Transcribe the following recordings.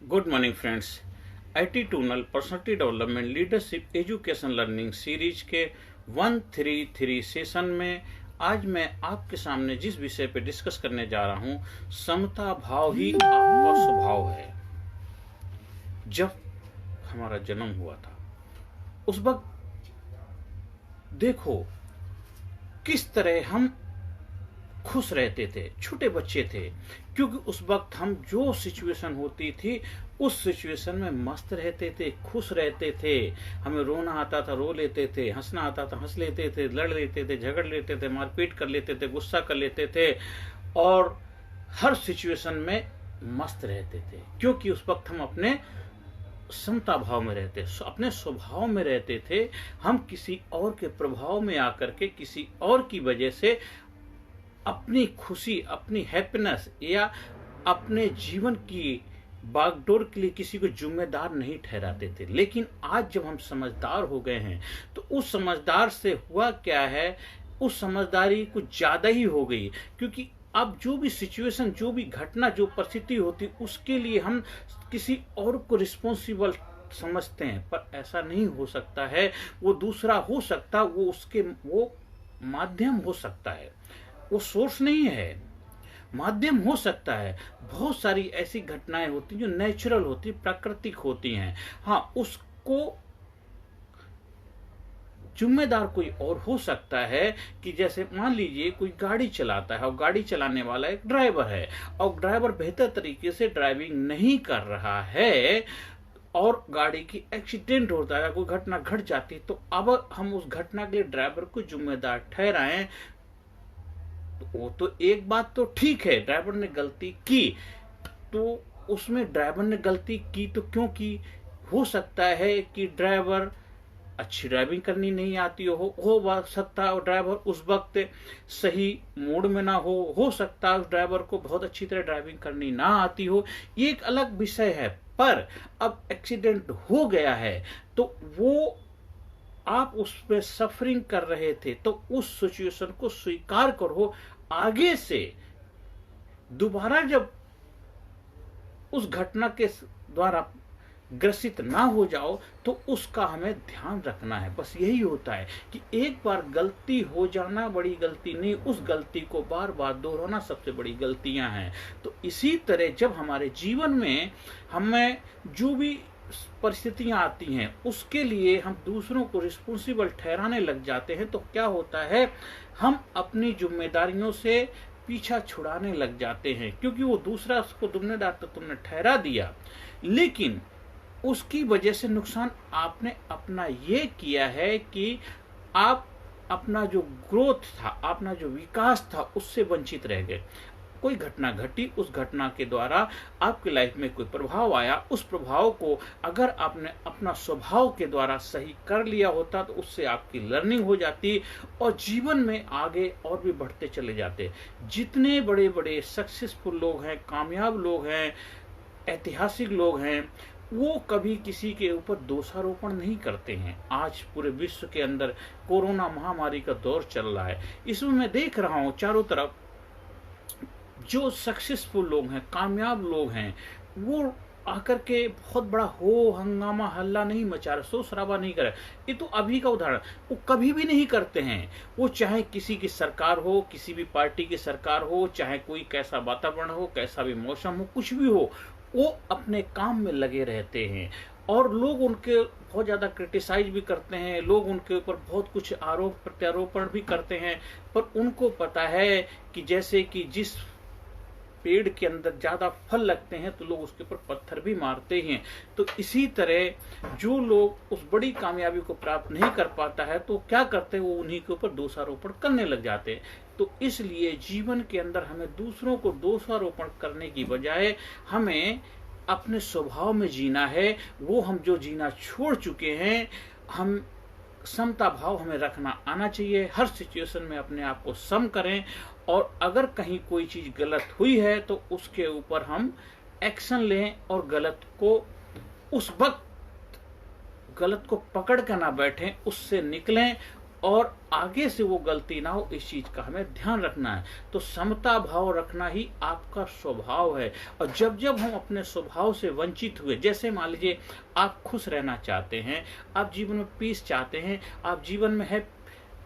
Good morning friends. आईटी टूनल personality development leadership education learning series के 133 सेशन में आज मैं आपके सामने जिस विषय पे डिस्कस करने जा रहा हूं, समता भाव ही आपका स्वभाव है। जब हमारा जन्म हुआ था उस वक्त देखो किस तरह हम खुश रहते थे, छोटे बच्चे थे, क्योंकि उस वक्त हम जो सिचुएशन होती थी उस सिचुएशन में मस्त रहते थे, खुश रहते थे। हमें रोना आता था रो लेते थे, हंसना आता था हंस लेते थे, लड़ लेते थे, झगड़ लेते थे, मारपीट कर लेते थे, गुस्सा कर लेते थे और हर सिचुएशन में मस्त रहते थे, क्योंकि उस वक्त हम अपने समता भाव में रहते, अपने स्वभाव में रहते थे। हम किसी और के प्रभाव में आकर के किसी और की वजह से अपनी खुशी, अपनी हैप्पीनेस या अपने जीवन की बागडोर के लिए किसी को जिम्मेदार नहीं ठहराते थे। लेकिन आज जब हम समझदार हो गए हैं तो उस समझदार से हुआ क्या है, उस समझदारी कुछ ज्यादा ही हो गई, क्योंकि अब जो भी सिचुएशन, जो भी घटना, जो परिस्थिति होती उसके लिए हम किसी और को रिस्पॉन्सिबल समझते हैं, पर ऐसा नहीं हो सकता है। वो दूसरा हो सकता, वो माध्यम हो सकता है, वो सोर्स नहीं है, माध्यम हो सकता है। बहुत सारी ऐसी घटनाएं होती हैं जो नेचुरल होती, प्राकृतिक होती हैं। हाँ, उसको जिम्मेदार कोई और हो सकता है कि जैसे मान लीजिए कोई गाड़ी चलाता है और गाड़ी चलाने वाला एक ड्राइवर है और ड्राइवर बेहतर तरीके से ड्राइविंग नहीं कर रहा है और गाड़ी की एक्सीडेंट होता है, कोई घटना घट जाती है, तो अब हम उस घटना के लिए ड्राइवर को जिम्मेदार ठहराएं, वो तो एक बात तो ठीक है, ड्राइवर ने गलती की, तो उसमें ड्राइवर ने गलती की तो क्यों की? हो सकता है कि ड्राइवर अच्छी ड्राइविंग करनी नहीं आती हो सकता है ड्राइवर उस वक्त सही मूड में ना हो सकता है उस ड्राइवर को बहुत अच्छी तरह ड्राइविंग करनी ना आती हो, ये एक अलग विषय है। पर अब एक्सीडेंट हो गया है तो वो आप उस पर सफरिंग कर रहे थे, तो उस सिचुएशन को स्वीकार करो। आगे से दोबारा जब उस घटना के द्वारा ग्रसित ना हो जाओ तो उसका हमें ध्यान रखना है। बस यही होता है कि एक बार गलती हो जाना बड़ी गलती नहीं, उस गलती को बार बार दोहराना सबसे बड़ी गलतियां हैं। तो इसी तरह जब हमारे जीवन में हमें जो भी परिस्थितियां आती हैं उसके लिए हम दूसरों को रिस्पॉन्सिबल ठहराने लग जाते हैं, तो क्या होता है, हम अपनी जिम्मेदारियों से पीछा छुड़ाने लग जाते हैं, क्योंकि वो दूसरा उसको जिम्मेदार तो तुमने ठहरा दिया, लेकिन उसकी वजह से नुकसान आपने अपना ये किया है कि आप अपना जो ग्रोथ था, अपना जो विकास था, उससे वंचित रह गए। कोई घटना घटी, उस घटना के द्वारा आपकी लाइफ में कोई प्रभाव आया, उस प्रभाव को अगर आपने अपना स्वभाव के द्वारा सही कर लिया होता तो उससे आपकी लर्निंग हो जाती और जीवन में आगे और भी बढ़ते चले जाते। जितने बड़े बड़े सक्सेसफुल लोग हैं, कामयाब लोग हैं, ऐतिहासिक लोग हैं, वो कभी किसी के ऊपर दोषारोपण नहीं करते हैं। आज पूरे विश्व के अंदर कोरोना महामारी का दौर चल रहा है, इसमें मैं देख रहा हूं चारों तरफ जो सक्सेसफुल लोग हैं, कामयाब लोग हैं, वो आकर के बहुत बड़ा हो हंगामा हल्ला नहीं मचा रहे, शोर शराबा नहीं करे। ये तो अभी का उदाहरण, वो कभी भी नहीं करते हैं। वो चाहे किसी की सरकार हो, किसी भी पार्टी की सरकार हो, चाहे कोई कैसा वातावरण हो, कैसा भी मौसम हो, कुछ भी हो, वो अपने काम में लगे रहते हैं और लोग उनके बहुत ज्यादा क्रिटिसाइज भी करते हैं, लोग उनके ऊपर बहुत कुछ आरोप प्रत्यारोपण भी करते हैं, पर उनको पता है कि जैसे कि जिस पेड़ के अंदर ज्यादा फल लगते हैं तो लोग उसके ऊपर पत्थर भी मारते हैं। तो इसी तरह जो लोग उस बड़ी कामयाबी को प्राप्त नहीं कर पाता है तो क्या करते हैं, वो उन्हीं के ऊपर दोषारोपण करने लग जाते हैं। तो इसलिए जीवन के अंदर हमें दूसरों को दोषारोपण करने की बजाय हमें अपने स्वभाव में जीना है। वो हम जो जीना छोड़ चुके हैं, हम समता भाव हमें रखना आना चाहिए। हर सिचुएशन में अपने आप को सम करें और अगर कहीं कोई चीज गलत हुई है तो उसके ऊपर हम एक्शन लें और गलत को उस वक्त गलत को पकड़ कर ना बैठें, उससे निकलें और आगे से वो गलती ना हो, इस चीज का हमें ध्यान रखना है। तो समता भाव रखना ही आपका स्वभाव है। और जब जब हम अपने स्वभाव से वंचित हुए, जैसे मान लीजिए आप खुश रहना चाहते हैं, आप जीवन में पीस चाहते हैं, आप जीवन में है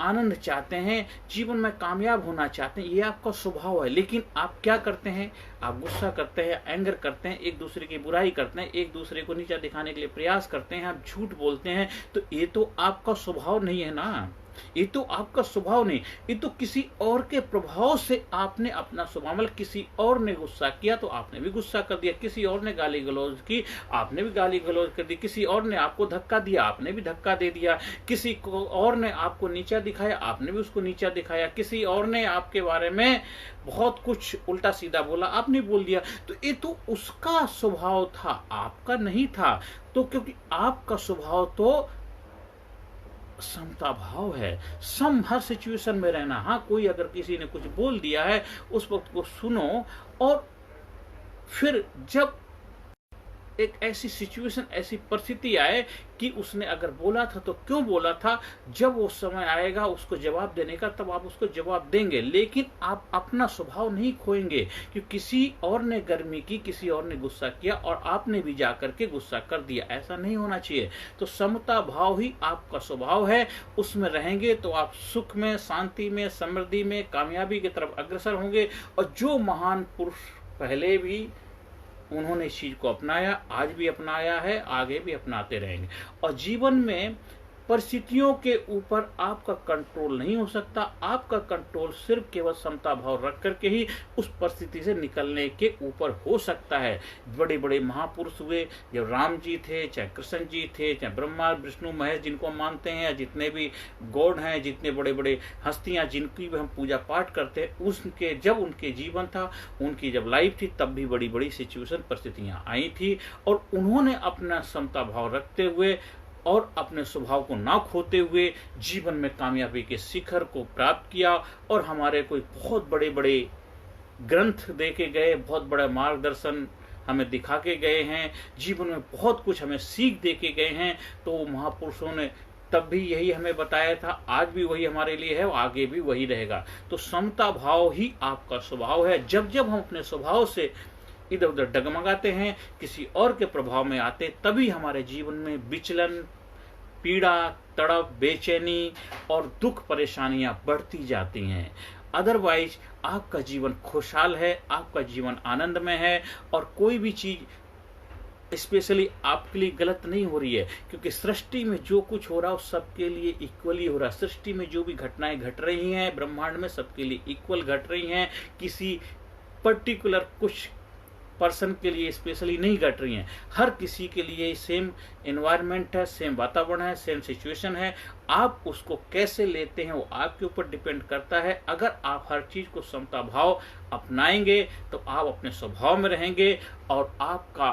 आनंद चाहते हैं, जीवन में कामयाब होना चाहते हैं, ये आपका स्वभाव है। लेकिन आप क्या करते हैं? आप गुस्सा करते हैं, एंगर करते हैं, एक दूसरे की बुराई करते हैं, एक दूसरे को नीचा दिखाने के लिए प्रयास करते हैं, आप झूठ बोलते हैं। तो ये तो आपका स्वभाव नहीं है ना, ये तो आपका स्वभाव नहीं, ये तो किसी और के प्रभाव से आपने अपना स्वभाव, मतलब किसी और ने गुस्सा किया तो आपने भी गुस्सा कर दिया, किसी और ने गाली गलौज की आपने भी गाली गलौज कर दी, किसी और ने आपको धक्का दिया आपने भी धक्का दे दिया, किसी को और ने आपको नीचा दिखाया आपने भी उसको नीचा दिखाया, किसी और ने आपके बारे में बहुत कुछ उल्टा सीधा बोला आपने बोल दिया। तो ये तो उसका स्वभाव था, आपका नहीं था। तो क्योंकि आपका स्वभाव तो समता भाव है, सम हर सिचुएशन में रहना। हाँ, कोई अगर किसी ने कुछ बोल दिया है उस वक्त को सुनो, और फिर जब एक ऐसी सिचुएशन, ऐसी परिस्थिति आए कि उसने अगर बोला था तो क्यों बोला था, जब वो समय आएगा उसको जवाब देने का तब आप उसको जवाब देंगे। लेकिन आप अपना स्वभाव नहीं खोएंगे कि किसी और ने गर्मी की, किसी और ने गुस्सा किया और आपने भी जाकर के गुस्सा कर दिया, ऐसा नहीं होना चाहिए। तो समता भाव ही आपका स्वभाव है, उसमें रहेंगे तो आप सुख में, शांति में, समृद्धि में, कामयाबी की तरफ अग्रसर होंगे। और जो महान पुरुष पहले भी उन्होंने इस चीज को अपनाया, आज भी अपनाया है, आगे भी अपनाते रहेंगे। और जीवन में परिस्थितियों के ऊपर आपका कंट्रोल नहीं हो सकता, आपका कंट्रोल सिर्फ केवल समता भाव रख करके ही उस परिस्थिति से निकलने के ऊपर हो सकता है। बड़े बड़े महापुरुष हुए, जब राम जी थे, चाहे कृष्ण जी थे, चाहे ब्रह्मा विष्णु महेश जिनको मानते हैं, जितने भी गॉड हैं, जितने बड़े बड़े हस्तियां जिनकी भी हम पूजा पाठ करते हैं, उसके जब उनके जीवन था, उनकी जब लाइफ थी, तब भी बड़ी बड़ी सिचुएशन परिस्थितियां आई थी, और उन्होंने अपना समता भाव रखते हुए और अपने स्वभाव को ना खोते हुए जीवन में कामयाबी के शिखर को प्राप्त किया। और हमारे कोई बहुत बड़े बड़े ग्रंथ देके गए, बहुत बड़ा मार्गदर्शन हमें दिखा के गए हैं, जीवन में बहुत कुछ हमें सीख दे के गए हैं। तो महापुरुषों ने तब भी यही हमें बताया था, आज भी वही हमारे लिए है, आगे भी वही रहेगा। तो समता भाव ही आपका स्वभाव है। जब जब हम अपने स्वभाव से इधर उधर डगमगाते हैं, किसी और के प्रभाव में आते, तभी हमारे जीवन में विचलन, पीड़ा, तड़प, बेचैनी और दुख परेशानियां बढ़ती जाती हैं। अदरवाइज आपका जीवन खुशहाल है, आपका जीवन आनंद में है, और कोई भी चीज स्पेशली आपके लिए गलत नहीं हो रही है, क्योंकि सृष्टि में जो कुछ हो रहा है सबके लिए इक्वली हो रहा है। सृष्टि में जो भी घटनाएं घट रही हैं, ब्रह्मांड में सबके लिए इक्वल घट रही हैं, किसी पर्टिकुलर कुछ पर्सन के लिए स्पेशली नहीं घट रही हैं। हर किसी के लिए सेम एनवायरनमेंट है, सेम वातावरण है, सेम सिचुएशन है। आप उसको कैसे लेते हैं वो आपके ऊपर डिपेंड करता है। अगर आप हर चीज को समता भाव अपनाएंगे तो आप अपने स्वभाव में रहेंगे, और आपका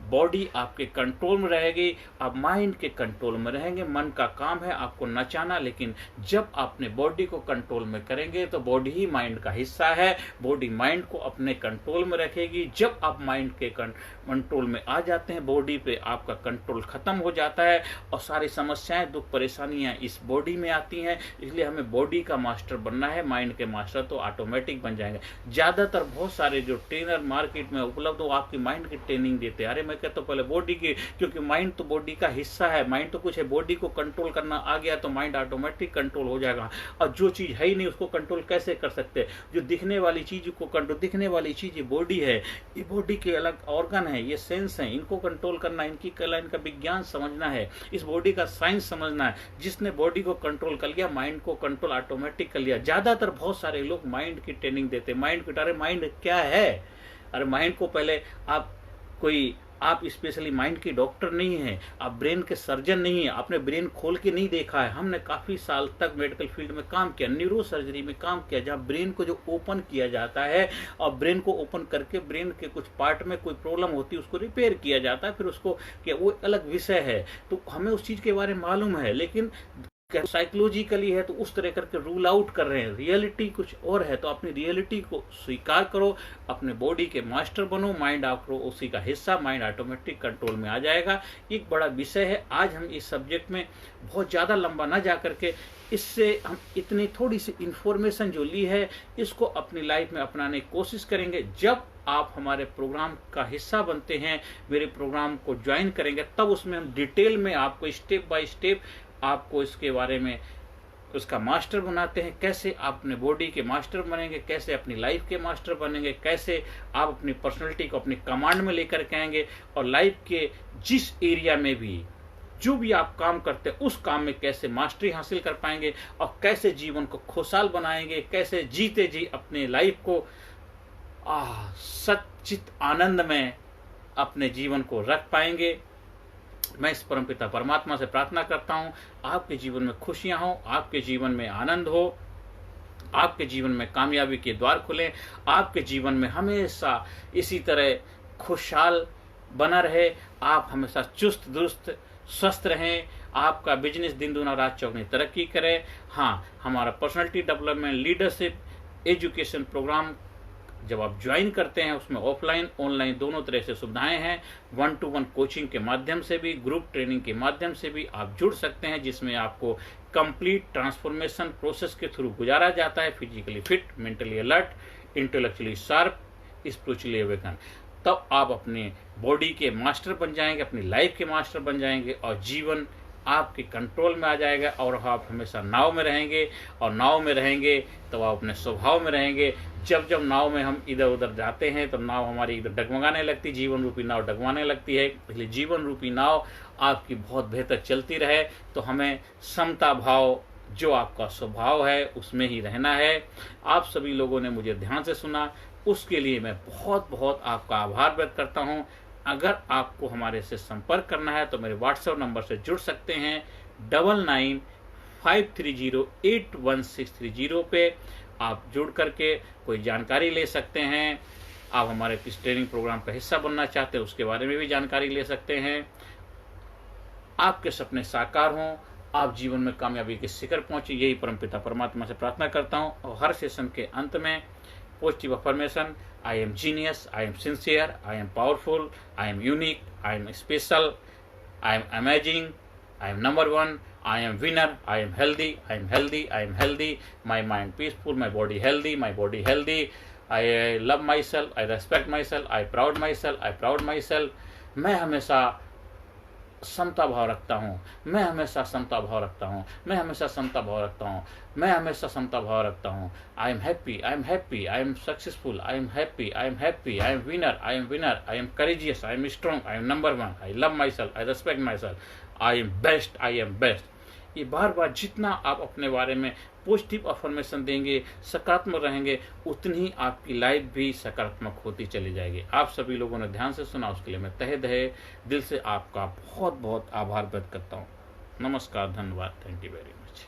बॉडी आपके कंट्रोल में रहेगी, आप माइंड के कंट्रोल में रहेंगे। मन का काम है आपको नचाना, लेकिन जब अपने बॉडी को कंट्रोल में करेंगे तो बॉडी ही माइंड का हिस्सा है, बॉडी माइंड को अपने कंट्रोल में रखेगी। जब आप माइंड के कंट्रोल में आ जाते हैं, बॉडी पे आपका कंट्रोल खत्म हो जाता है, और सारी समस्याएं, दुख, परेशानियां इस बॉडी में आती हैं। इसलिए हमें बॉडी का मास्टर बनना है, माइंड के मास्टर तो ऑटोमेटिक बन जाएंगे। ज्यादातर बहुत सारे जो ट्रेनर मार्केट में उपलब्ध हो, आपकी माइंड की ट्रेनिंग देते हैं। अरे मैं कहता हूं पहले बॉडी की, क्योंकि माइंड तो बॉडी का हिस्सा है, माइंड तो कुछ है, बॉडी को कंट्रोल करना आ गया तो माइंड ऑटोमेटिक कंट्रोल हो जाएगा। और जो चीज है ही नहीं उसको कंट्रोल कैसे कर सकते? जो दिखने वाली चीज को कंट्रोल, दिखने वाली चीज ये बॉडी है, ये बॉडी के अलग ऑर्गन है, ये सेंस है, इनको कंट्रोल करना, इनकी कला, इनका विज्ञान समझना है, इस बॉडी का साइंस समझना है। जिसने बॉडी को कंट्रोल कर लिया, माइंड को कंट्रोल ऑटोमेटिक कर लिया। ज्यादातर बहुत सारे लोग माइंड की ट्रेनिंग देते, माइंड को, अरे माइंड क्या है? अरे माइंड को पहले आप स्पेशली माइंड के डॉक्टर नहीं है, आप ब्रेन के सर्जन नहीं है, आपने ब्रेन खोल के नहीं देखा है। हमने काफी साल तक मेडिकल फील्ड में काम किया, न्यूरो सर्जरी में काम किया, जहाँ ब्रेन को जो ओपन किया जाता है, और ब्रेन को ओपन करके ब्रेन के कुछ पार्ट में कोई प्रॉब्लम होती है उसको रिपेयर किया जाता है, फिर उसको, क्या वो अलग विषय है। तो हमें उस चीज के बारे में मालूम है, लेकिन साइकोलॉजिकली है तो उस तरह करके रूल आउट कर रहे हैं, रियलिटी कुछ और है। तो अपनी रियलिटी को स्वीकार करो, अपने बॉडी के मास्टर बनो, माइंड आपको उसी का हिस्सा, माइंड ऑटोमेटिक कंट्रोल में आ जाएगा। एक बड़ा विषय है, आज हम इस सब्जेक्ट में बहुत ज़्यादा लंबा ना जा करके इससे हम इतनी थोड़ी सी इंफॉर्मेशन जो ली है इसको अपनी लाइफ में अपनाने की कोशिश करेंगे। जब आप हमारे प्रोग्राम का हिस्सा बनते हैं, मेरे प्रोग्राम को ज्वाइन करेंगे, तब उसमें हम डिटेल में आपको स्टेप बाय स्टेप आपको इसके बारे में उसका मास्टर बनाते हैं। कैसे आप अपने बॉडी के मास्टर बनेंगे, कैसे अपनी लाइफ के मास्टर बनेंगे, कैसे आप अपनी पर्सनैलिटी को अपनी कमांड में लेकर के आएंगे, और लाइफ के जिस एरिया में भी जो भी आप काम करते हैं उस काम में कैसे मास्टरी हासिल कर पाएंगे, और कैसे जीवन को खुशहाल बनाएंगे, कैसे जीते जी अपने लाइफ को सच्चित आनंद में अपने जीवन को रख पाएंगे। मैं इस परमपिता परमात्मा से प्रार्थना करता हूँ आपके जीवन में खुशियां हो, आपके जीवन में आनंद हो, आपके जीवन में कामयाबी के द्वार खुलें, आपके जीवन में हमेशा इसी तरह खुशहाल बना रहे, आप हमेशा चुस्त दुरुस्त स्वस्थ रहें, आपका बिजनेस दिन दूना रात चौगुनी तरक्की करे। हाँ, हमारा personality development leadership education programme जब आप ज्वाइन करते हैं उसमें ऑफलाइन ऑनलाइन दोनों तरह से सुविधाएं हैं। 1-to-1 कोचिंग के माध्यम से भी, ग्रुप ट्रेनिंग के माध्यम से भी आप जुड़ सकते हैं, जिसमें आपको कंप्लीट ट्रांसफॉर्मेशन प्रोसेस के थ्रू गुजारा जाता है। Physically fit, mentally alert, intellectually sharp, spiritually awaken. तब आप अपने बॉडी के मास्टर बन जाएंगे, अपनी लाइफ के मास्टर बन जाएंगे, और जीवन आपके कंट्रोल में आ जाएगा, और आप हमेशा नाव में रहेंगे। और नाव में रहेंगे तो आप अपने स्वभाव में रहेंगे। जब जब नाव में हम इधर उधर जाते हैं तो नाव हमारी इधर डगमगाने लगती, जीवन रूपी नाव डगमगाने लगती है। इसलिए जीवन रूपी नाव आपकी बहुत बेहतर चलती रहे तो हमें समता भाव, जो आपका स्वभाव है, उसमें ही रहना है। आप सभी लोगों ने मुझे ध्यान से सुना, उसके लिए मैं बहुत बहुत आपका आभार व्यक्त करता हूँ। अगर आपको हमारे से संपर्क करना है तो मेरे व्हाट्सएप नंबर से जुड़ सकते हैं 9953081630 पे। आप जुड़ करके कोई जानकारी ले सकते हैं। आप हमारे किस ट्रेनिंग प्रोग्राम का हिस्सा बनना चाहते हैं उसके बारे में भी जानकारी ले सकते हैं। आपके सपने साकार हों, आप जीवन में कामयाबी के शिखर पहुंचे, यही परमपिता परमात्मा से प्रार्थना करता हूं। और हर सेशन के अंत में positive affirmation, I am genius, I am sincere, I am powerful, I am unique, I am special, I am amazing, I am number one, I am winner, I am healthy, I am healthy, I am healthy, my mind peaceful, my body healthy, my body healthy, I love myself, I respect myself, I proud myself, I proud myself। मैं हमेशा समता भाव रखता हूँ, मैं हमेशा समता भाव रखता हूँ, मैं हमेशा समता भाव रखता हूँ, मैं हमेशा समता भाव रखता हूँ। I am happy, I am happy, I am successful, I am happy, I am happy, I am winner, I am winner, I am courageous, I am strong, I am number one, I love my self, I respect my self, I am best, I am best. ये बार बार जितना आप अपने बारे में positive affirmation देंगे, सकारात्मक रहेंगे, उतनी ही आपकी लाइफ भी सकारात्मक होती चली जाएगी। आप सभी लोगों ने ध्यान से सुना, उसके लिए मैं तहे दिल से आपका बहुत बहुत आभार व्यक्त करता हूँ। नमस्कार, धन्यवाद, थैंक यू वेरी मच।